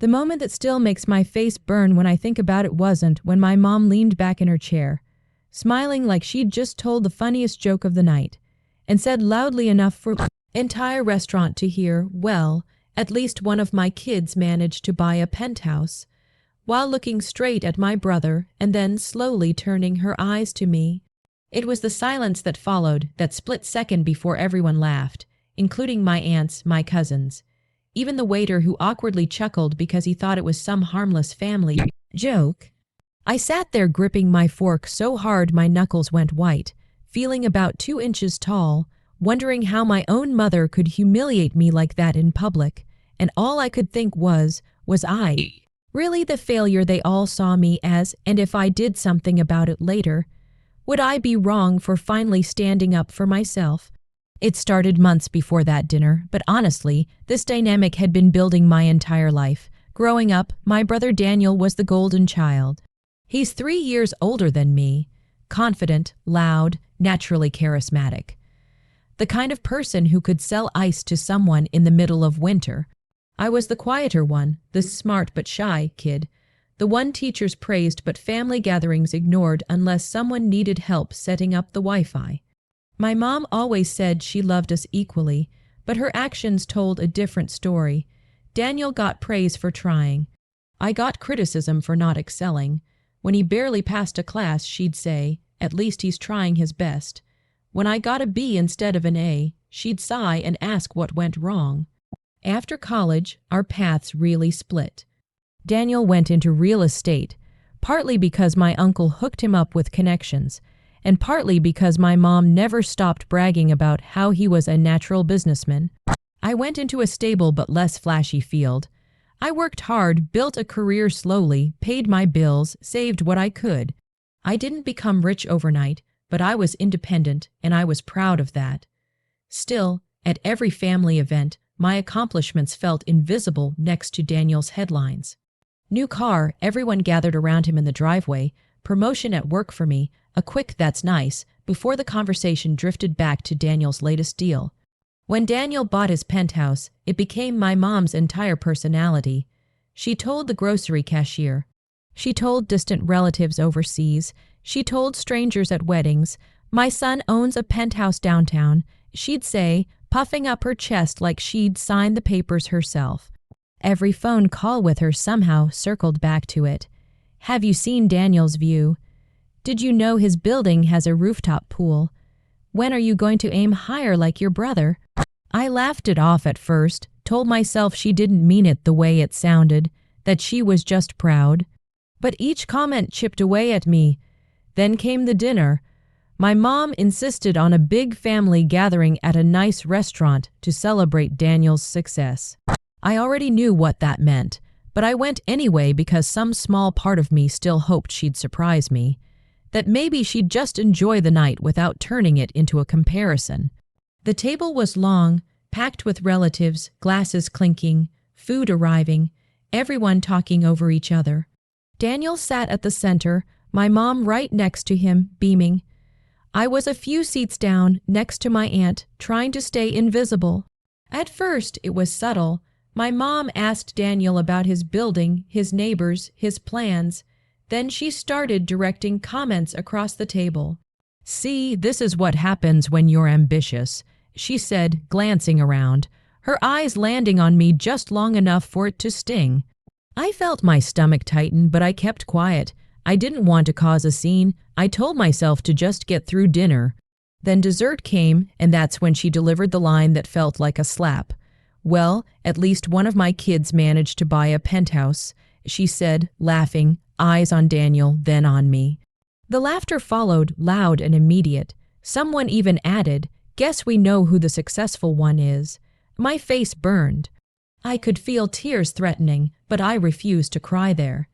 The moment that still makes my face burn when I think about it wasn't when my mom leaned back in her chair, smiling like she'd just told the funniest joke of the night, and said loudly enough for the entire restaurant to hear, "Well, at least one of my kids managed to buy a penthouse," while looking straight at my brother and then slowly turning her eyes to me. It was the silence that followed, that split second before everyone laughed, including my aunts, my cousins, even the waiter who awkwardly chuckled because he thought it was some harmless family joke. I sat there gripping my fork so hard my knuckles went white, feeling about 2 inches tall, wondering how my own mother could humiliate me like that in public, and all I could think was I really the failure they all saw me as, and if I did something about it later, would I be wrong for finally standing up for myself? It started months before that dinner, but honestly, this dynamic had been building my entire life. Growing up, my brother Daniel was the golden child. He's 3 years older than me, confident, loud, naturally charismatic. The kind of person who could sell ice to someone in the middle of winter. I was the quieter one, the smart but shy kid, the one teachers praised but family gatherings ignored unless someone needed help setting up the Wi-Fi. My mom always said she loved us equally, but her actions told a different story. Daniel got praise for trying. I got criticism for not excelling. When he barely passed a class, she'd say, "At least he's trying his best." When I got a B instead of an A, she'd sigh and ask what went wrong. After college, our paths really split. Daniel went into real estate, partly because my uncle hooked him up with connections, and partly because my mom never stopped bragging about how he was a natural businessman. I went into a stable but less flashy field. I worked hard, built a career slowly, paid my bills, saved what I could. I didn't become rich overnight, but I was independent, and I was proud of that. Still, at every family event, my accomplishments felt invisible next to Daniel's headlines. New car, everyone gathered around him in the driveway, promotion at work for me, a quick "that's nice," before the conversation drifted back to Daniel's latest deal. When Daniel bought his penthouse, it became my mom's entire personality. She told the grocery cashier. She told distant relatives overseas. She told strangers at weddings, "My son owns a penthouse downtown," she'd say, puffing up her chest like she'd signed the papers herself. Every phone call with her somehow circled back to it. "Have you seen Daniel's view? Did you know his building has a rooftop pool? When are you going to aim higher like your brother?" I laughed it off at first, told myself she didn't mean it the way it sounded, that she was just proud. But each comment chipped away at me. Then came the dinner. My mom insisted on a big family gathering at a nice restaurant to celebrate Daniel's success. I already knew what that meant, but I went anyway because some small part of me still hoped she'd surprise me, that maybe she'd just enjoy the night without turning it into a comparison. The table was long, packed with relatives, glasses clinking, food arriving, everyone talking over each other. Daniel sat at the center, my mom right next to him, beaming. I was a few seats down, next to my aunt, trying to stay invisible. At first, it was subtle. My mom asked Daniel about his building, his neighbors, his plans. Then she started directing comments across the table. "See, this is what happens when you're ambitious," she said, glancing around, her eyes landing on me just long enough for it to sting. I felt my stomach tighten, but I kept quiet. I didn't want to cause a scene. I told myself to just get through dinner. Then dessert came, and that's when she delivered the line that felt like a slap. "Well, at least one of my kids managed to buy a penthouse," she said, laughing, eyes on Daniel, then on me. The laughter followed, loud and immediate. Someone even added, "Guess we know who the successful one is." My face burned. I could feel tears threatening, but I refused to cry there.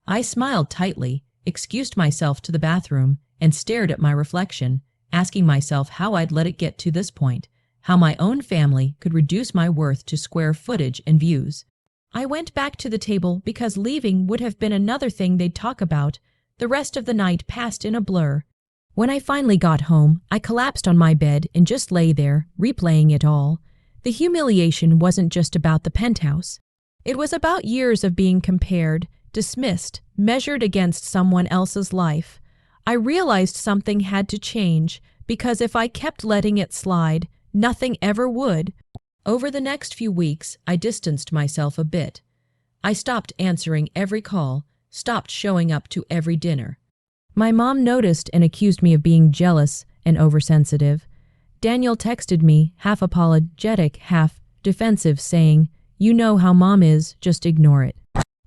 I smiled tightly, excused myself to the bathroom, and stared at my reflection, asking myself how I'd let it get to this point, how my own family could reduce my worth to square footage and views. I went back to the table because leaving would have been another thing they'd talk about. The rest of the night passed in a blur. When I finally got home, I collapsed on my bed and just lay there, replaying it all. The humiliation wasn't just about the penthouse. It was about years of being compared, dismissed, measured against someone else's life. I realized something had to change, because if I kept letting it slide, nothing ever would. Over the next few weeks, I distanced myself a bit. I stopped answering every call, stopped showing up to every dinner. My mom noticed and accused me of being jealous and oversensitive. Daniel texted me, half apologetic, half defensive, saying, "You know how mom is, just ignore it."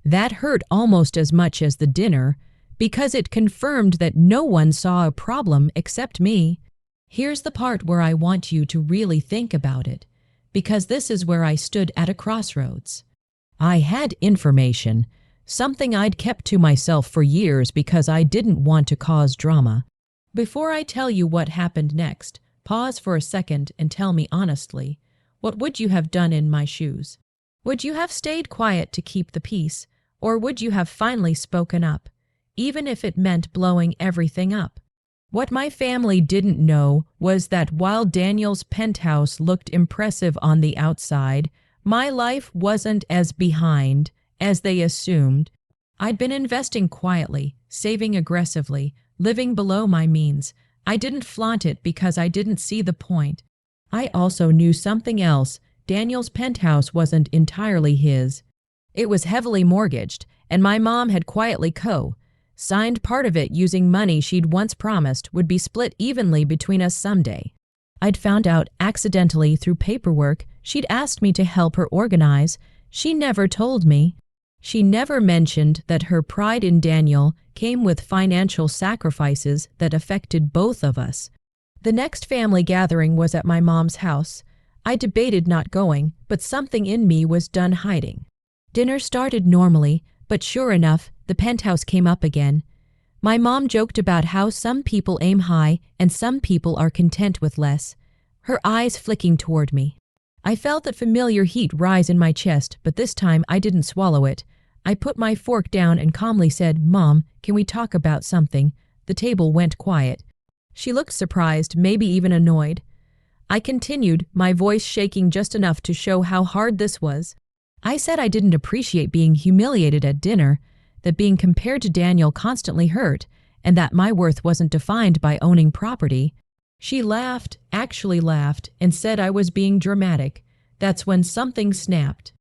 That hurt almost as much as the dinner, because it confirmed that no one saw a problem except me. Here's the part where I want you to really think about it, because this is where I stood at a crossroads. I had information, something I'd kept to myself for years because I didn't want to cause drama. Before I tell you what happened next, pause for a second and tell me honestly, what would you have done in my shoes? Would you have stayed quiet to keep the peace, or would you have finally spoken up, even if it meant blowing everything up? What my family didn't know was that while Daniel's penthouse looked impressive on the outside, my life wasn't as behind as they assumed. I'd been investing quietly, saving aggressively, living below my means. I didn't flaunt it because I didn't see the point. I also knew something else. Daniel's penthouse wasn't entirely his. It was heavily mortgaged, and my mom had quietly signed part of it using money she'd once promised would be split evenly between us someday. I'd found out accidentally through paperwork she'd asked me to help her organize. She never told me. She never mentioned that her pride in Daniel came with financial sacrifices that affected both of us. The next family gathering was at my mom's house. I debated not going, but something in me was done hiding. Dinner started normally, but sure enough, the penthouse came up again. My mom joked about how some people aim high and some people are content with less, her eyes flicking toward me. I felt that familiar heat rise in my chest, but this time I didn't swallow it. I put my fork down and calmly said, "Mom, can we talk about something?" The table went quiet. She looked surprised, maybe even annoyed. I continued, my voice shaking just enough to show how hard this was. I said I didn't appreciate being humiliated at dinner, that being compared to Daniel constantly hurt, and that my worth wasn't defined by owning property. She laughed, actually laughed, and said I was being dramatic. That's when something snapped.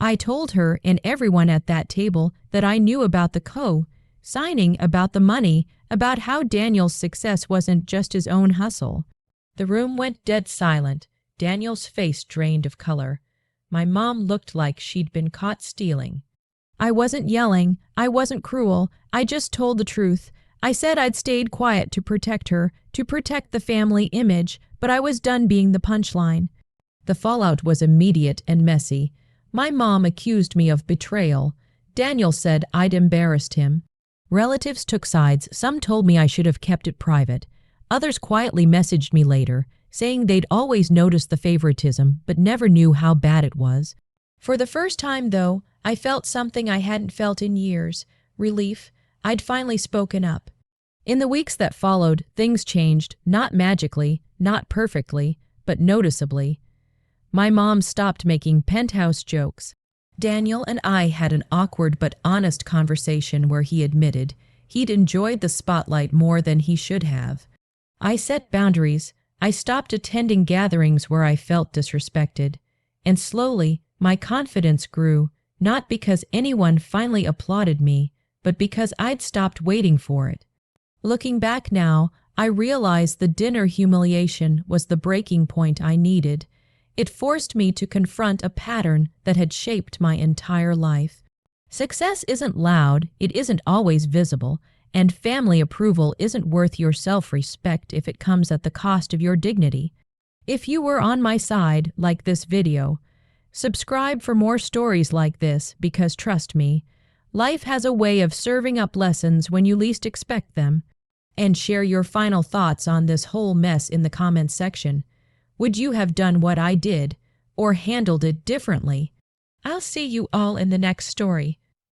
I told her and everyone at that table that I knew about the signing, about the money, about how Daniel's success wasn't just his own hustle. The room went dead silent, Daniel's face drained of color. My mom looked like she'd been caught stealing. I wasn't yelling, I wasn't cruel, I just told the truth. I said I'd stayed quiet to protect her, to protect the family image, but I was done being the punchline. The fallout was immediate and messy. My mom accused me of betrayal. Daniel said I'd embarrassed him. Relatives took sides. Some told me I should have kept it private. Others quietly messaged me later, saying they'd always noticed the favoritism, but never knew how bad it was. For the first time, though, I felt something I hadn't felt in years, relief. I'd finally spoken up. In the weeks that followed, things changed, not magically, not perfectly, but noticeably. My mom stopped making penthouse jokes. Daniel and I had an awkward but honest conversation where he admitted he'd enjoyed the spotlight more than he should have. I set boundaries. I stopped attending gatherings where I felt disrespected. And slowly, my confidence grew, not because anyone finally applauded me, but because I'd stopped waiting for it. Looking back now, I realized the dinner humiliation was the breaking point I needed. It forced me to confront a pattern that had shaped my entire life. Success isn't loud, it isn't always visible, and family approval isn't worth your self-respect if it comes at the cost of your dignity. If you were on my side, like this video, subscribe for more stories like this because trust me, life has a way of serving up lessons when you least expect them. And share your final thoughts on this whole mess in the comments section. Would you have done what I did or handled it differently? I'll see you all in the next story.